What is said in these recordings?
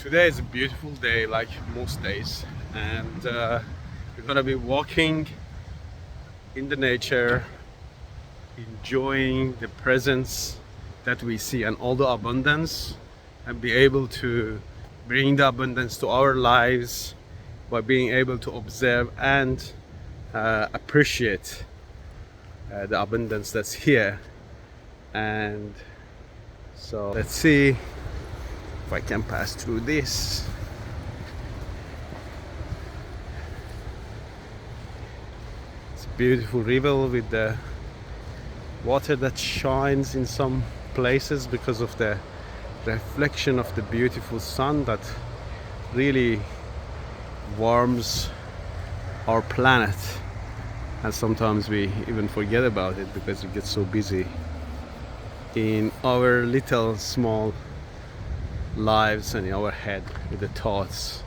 Today is a beautiful day, like most days, and we're gonna be walking in the nature, enjoying the presence that we see and all the abundance, and be able to bring the abundance to our lives by being able to observe and appreciate the abundance that's here. And so let's see if I can pass through this. It's a beautiful river with the water that shines in some places because of the reflection of the beautiful sun that really warms our planet, and sometimes we even forget about it because we get so busy in our little small lives and in our head with the thoughts.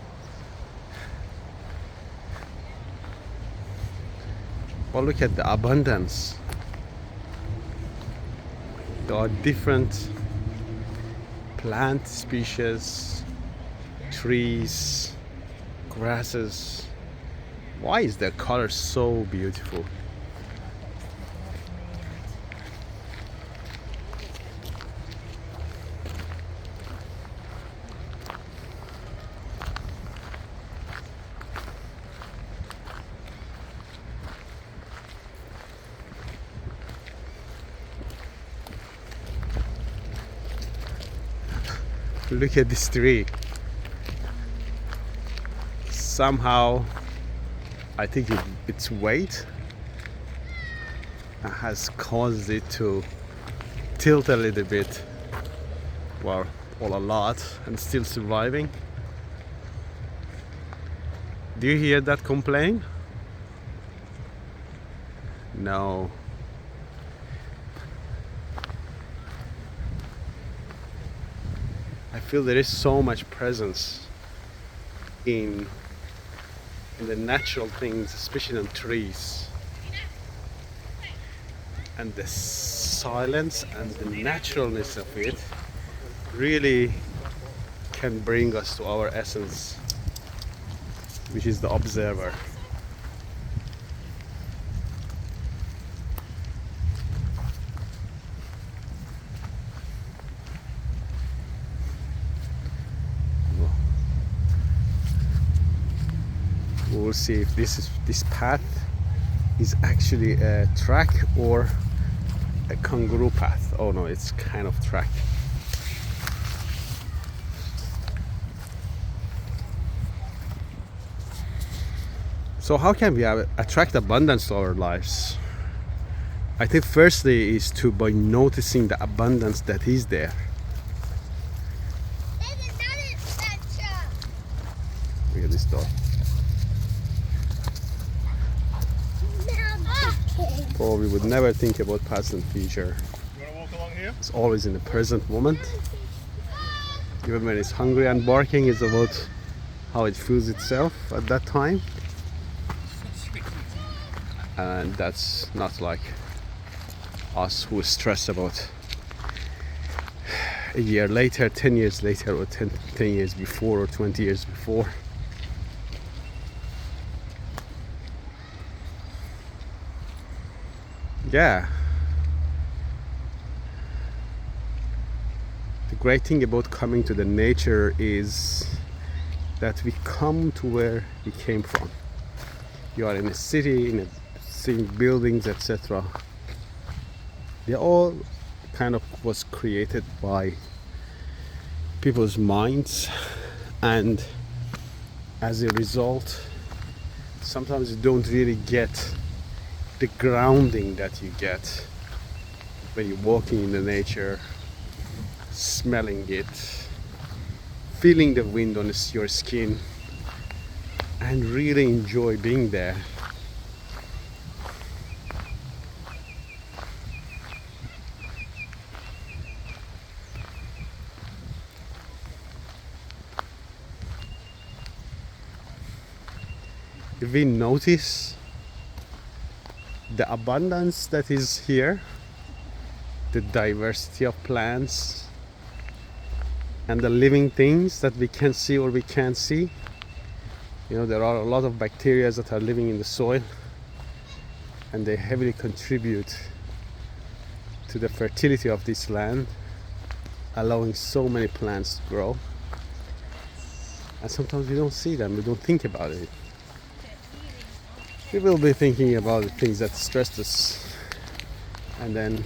But look at the abundance. There are different plant species, trees, grasses. Why is their color so beautiful? Look at this tree. Somehow, I think its weight has caused it to tilt a little bit, well, or a lot, and still surviving. Do you hear that complaint? No. I feel there is so much presence in the natural things, especially in trees, and the silence and the naturalness of it really can bring us to our essence, which is the observer. We'll see if this path is actually a track or a kangaroo path. Oh no, it's kind of track. So how can we attract abundance to our lives? I think firstly is to by noticing the abundance that is there. Look at this dog. Oh, we would never think about past and future. You want to walk along here? It's always in the present moment. Even when it's hungry and barking, it's about how it feels itself at that time. And that's not like us who stress about a year later, 10 years later, or 10 years before, or 20 years before. Yeah. The great thing about coming to the nature is that we come to where we came from. You are in a city, seeing buildings, etc. They all kind of was created by people's minds, and as a result, sometimes you don't really get the grounding that you get when you're walking in the nature, smelling it, feeling the wind on your skin, and really enjoy being there. If we notice the abundance that is here, the diversity of plants, and the living things that we can see or we can't see. There are a lot of bacteria that are living in the soil, and they heavily contribute to the fertility of this land, allowing so many plants to grow. And sometimes we don't see them, we don't think about it. We will be thinking about the things that stress us, and then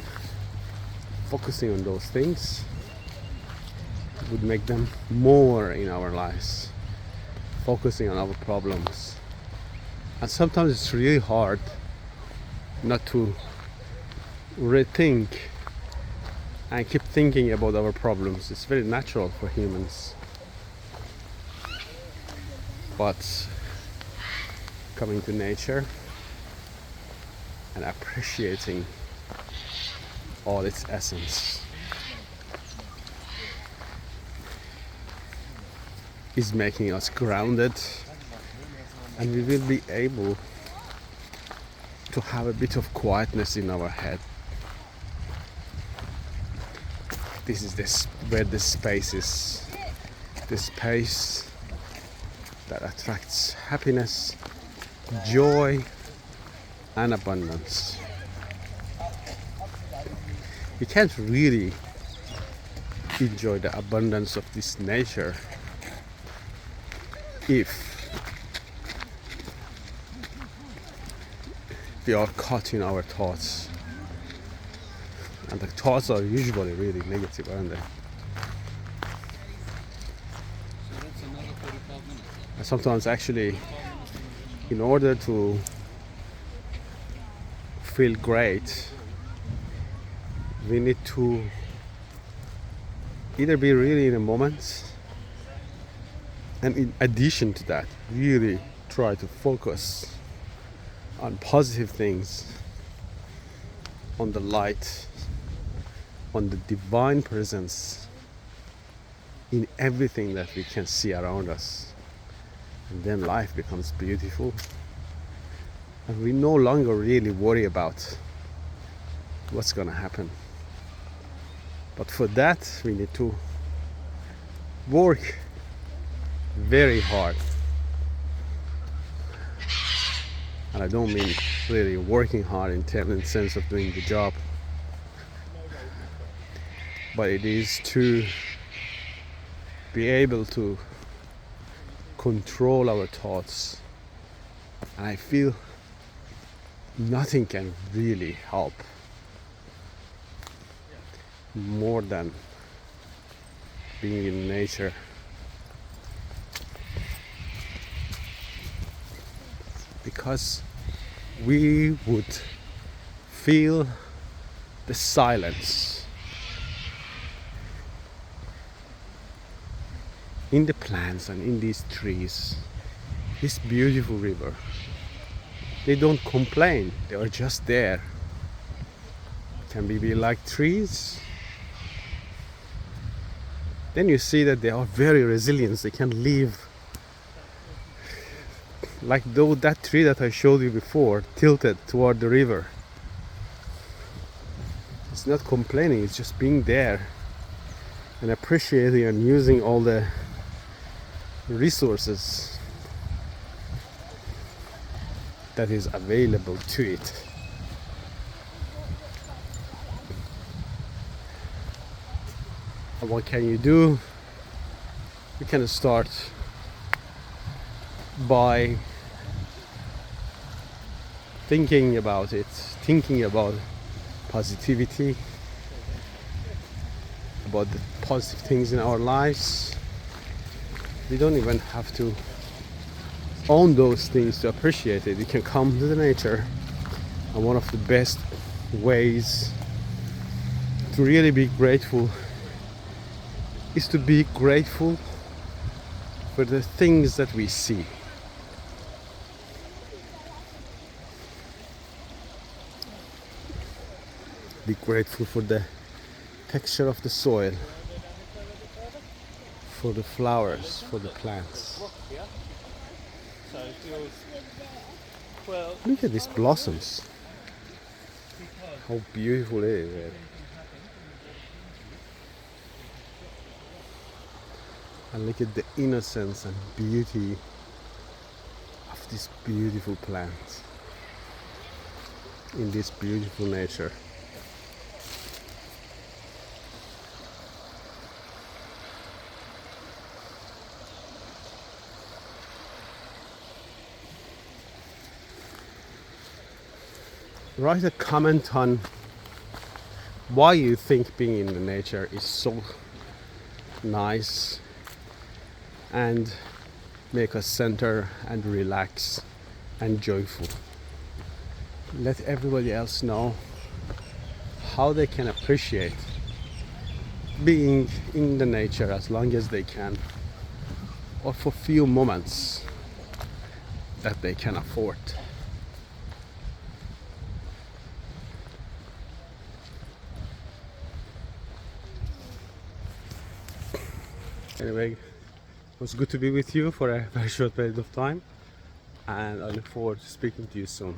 focusing on those things would make them more in our lives, focusing on our problems. And sometimes it's really hard not to rethink and keep thinking about our problems. It's very natural for humans. But coming to nature and appreciating all its essence is making us grounded, and we will be able to have a bit of quietness in our head. This is where this space is, the space that attracts happiness, joy, and abundance. We can't really enjoy the abundance of this nature if we are caught in our thoughts. And the thoughts are usually really negative, aren't they? And sometimes actually, in order to feel great, we need to either be really in a moment, and in addition to that, really try to focus on positive things, on the light, on the divine presence in everything that we can see around us. And then life becomes beautiful, and we no longer really worry about what's gonna happen. But for that, we need to work very hard. And I don't mean really working hard in the sense of doing the job, but it is to be able to control our thoughts. And I feel nothing can really help more than being in nature. Because we would feel the silence in the plants and in these trees, this beautiful river. They don't complain, they are just there. Can we be like trees? Then you see that they are very resilient, they can live. Like though that tree that I showed you before, tilted toward the river. It's not complaining, it's just being there and appreciating and using all the resources that is available to it. And what can you do? You can start by thinking about it, thinking about positivity, about the positive things in our lives. We don't even have to own those things to appreciate it. You can come to the nature, and one of the best ways to really be grateful is to be grateful for the things that we see. Be grateful for the texture of the soil, for the flowers, for the plants. Look at these blossoms. How beautiful it is. and look at the innocence and beauty of this beautiful plant in this beautiful nature. Write a comment on why you think being in the nature is so nice and make us center and relax and joyful. Let everybody else know how they can appreciate being in the nature as long as they can, or for few moments that they can afford. Anyway, it was good to be with you for a very short period of time, and I look forward to speaking to you soon.